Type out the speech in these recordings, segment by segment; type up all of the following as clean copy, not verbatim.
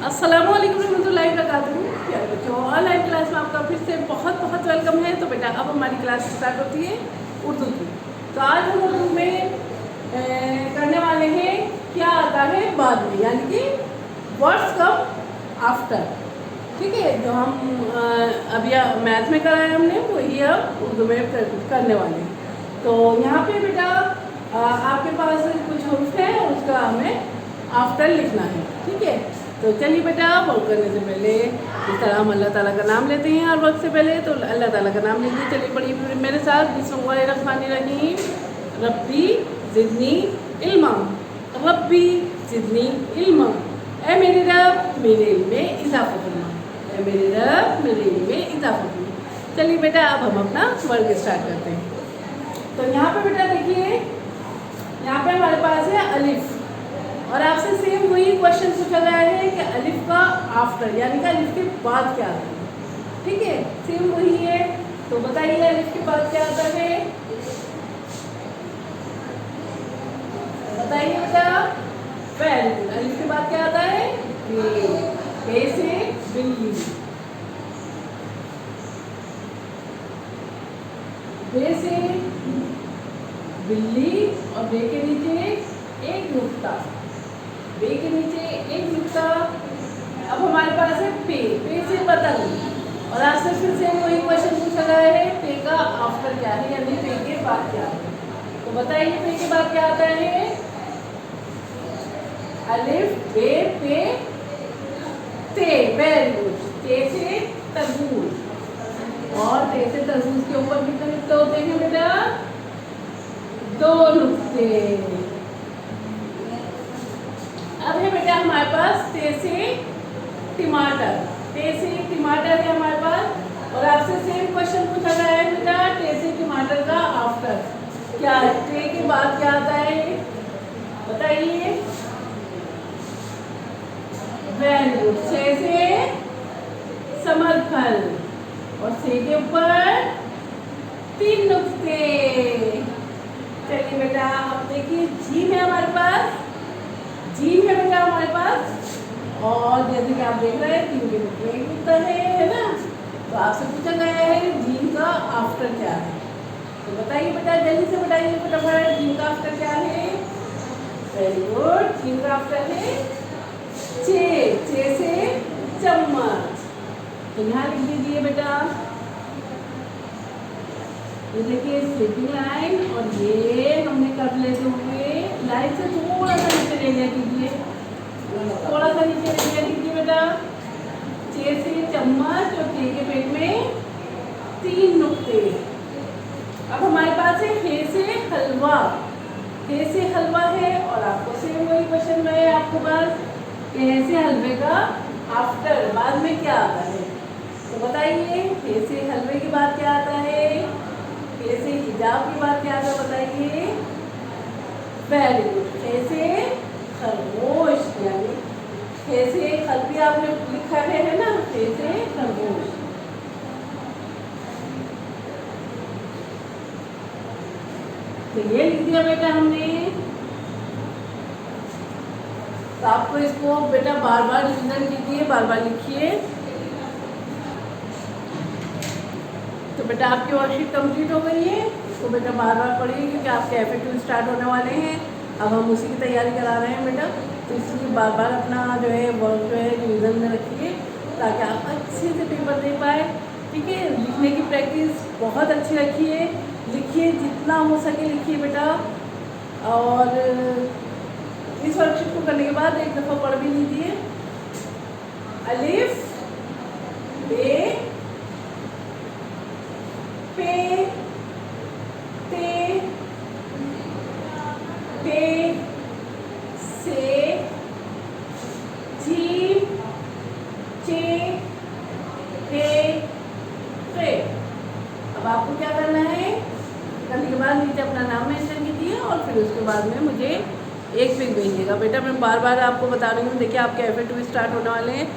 अस्सलामुअलैकुम रहमतुल्लाहि वबरकातुहू। प्यारे बच्चों, ऑनलाइन क्लास में आपका फिर से बहुत बहुत वेलकम है। तो बेटा अब हमारी क्लास स्टार्ट होती है उर्दू की। तो आज हम उर्दू में करने वाले हैं क्या आता है बाद में, यानी कि वर्ड्स कम आफ्टर। ठीक है, जो हम अभी मैथ में कराया हमने वही अब उर्दू में करने वाले हैं। तो यहाँ पे बेटा आपके पास कुछ हुर्फ है, उसका हमें आफ्टर लिखना है। ठीक है, तो चलिए बेटा वर्क करने से पहले जिस तरह हम अल्लाह ताला का नाम लेते हैं हर वक्त से पहले, तो अल्लाह ताला का नाम लीजिए। चलिए पढ़िए मेरे साथ, बिस्मिल्लाहिर्रहमानिर्रहीम। रब्बी ज़िदनी इल्मा, रब्बी ज़िदनी इल्मा। ए मेरे रब मेरे इल्म में इजाफा फरमा, ए मेरे रब मेरे इल्म में इजाफा फरमा। चलिए बेटा अब हम अपना वर्क स्टार्ट करते हैं। तो यहाँ पे बेटा देखिए, यहाँ पे हमारे पास है अलिफ, और आपसे सेम वही क्वेश्चन पूछा गया है कि अलिफ का आफ्टर यानी कि अलिफ के बाद क्या आता है। ठीक है, सेम वही है। तो बताइए अलिफ के बाद क्या आता है, बताइए बेटा। Very good. अलिफ के बाद क्या आता है, बे से बिल्ली, बे से बिल्ली, और बे के नीचे एक नुक्ता, बे के नीचे एक नुक्ता। अब हमारे पास है पे, पे से पतंग, और आपसे फिर से वही क्वेश्चन पूछा गया है पे का आफ्टर क्या है, यानी पे के बाद क्या है। तो बताइए पे के बाद क्या आता है, अलिफ बे पे ते। Very good. ते से तरबूज, और ते से तरबूज के ऊपर कितने नुक्ते होते हैं बेटा, दो नुक्ते। अब है बेटा हमारे पास ते से टमाटर, ते से टमाटर है हमारे पास, और आपसे सेम क्वेश्चन पूछा गया है बेटा ते से टमाटर का आफ्टर क्या है, ते के बाद क्या आता है, बताइए। Very good. से समरफल, और से के ऊपर तीन नुक्ते। चलिए बेटा अब देखिए जीम है हमारे पास, जीम है बेटा हमारे पास, और जैसे कि आप देख रहे हैं तीन के नुक्ते एक नुक्ता है ना। तो आपसे पूछा गया है जीम का आफ्टर क्या है। तो बताइए बेटा, जल्दी से बताइए फटाफट, जीम का आफ्टर क्या है। Very good. जीम का आफ्टर है चे, चे से चम्मच। तो यहाँ लिख दीजिए बेटा, ये देखिए स्लीपिंग लाइन, और ये हमने कर लेते हुए लाइन से थोड़ा सा नीचे ले लिया कीजिए, थोड़ा सा नीचे ले लिया कीजिए बेटा। चे से चम्मच, और चे के पेट में तीन नुक्ते। अब हमारे पास है हे से हलवा, हे से हलवा है, और आपको सेम वही क्वेश्चन में है आपके पास कि हे से हलवे का आफ्टर बाद में क्या आता है। तो बताइए हे से हलवे के बाद क्या आता है, हे से हिजाब के बाद क्या आता है, बताइए। Very good. हे से खरगोश, यानी हे से खल भी आपने लिखा है ना, हे से खरगोश। तो ये लिख दिया बेटा हमने। तो आपको इसको बेटा बार बार रिवीजन कीजिए, बार बार लिखिए। तो बेटा आपकी वर्कशीट कंप्लीट हो गई है, इसको बेटा बार बार पढ़िए क्योंकि आपके FA2 स्टार्ट होने वाले हैं। अब हम उसी की तैयारी करा रहे हैं बेटा, तो इसलिए बार बार अपना जो है वर्क जो है रिवीजन में रखिए ताकि आप अच्छे से पेपर दे पाए। ठीक है, लिखने की प्रैक्टिस बहुत अच्छी रखिए, लिखिए जितना हो सके लिखिए बेटा। और इस वर्कशीट को करने के बाद एक दफ़ा पढ़ भी लीजिए। अलिफ बे पे ते पे से जीम चे हे पे। अब आपको क्या करना है, करने के बाद नीचे अपना नाम मेंशन कीजिए, और फिर उसके बाद में मुझे एक पिक भेजिएगा। बेटा मैं बार बार आपको बता रही हूँ, देखिए आपके FA2 स्टार्ट होने वाले हैं।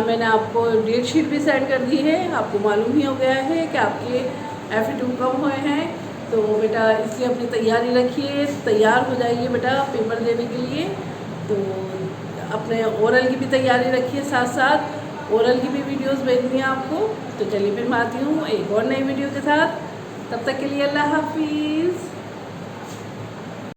मैंने आपको डेट शीट भी सेंड कर दी है, आपको मालूम ही हो गया है कि आपके FA2 कब हुए हैं। तो बेटा इसलिए अपनी तैयारी रखिए, तैयार हो जाइए बेटा पेपर देने के लिए। तो अपने ओरल की भी तैयारी रखिए, साथ साथ ओरल की भी वीडियोस भेजनी है आपको। तो चलिए फिर मैं आती हूँ एक और नई वीडियो के साथ। तब तक के लिए अल्लाह हाफिज़।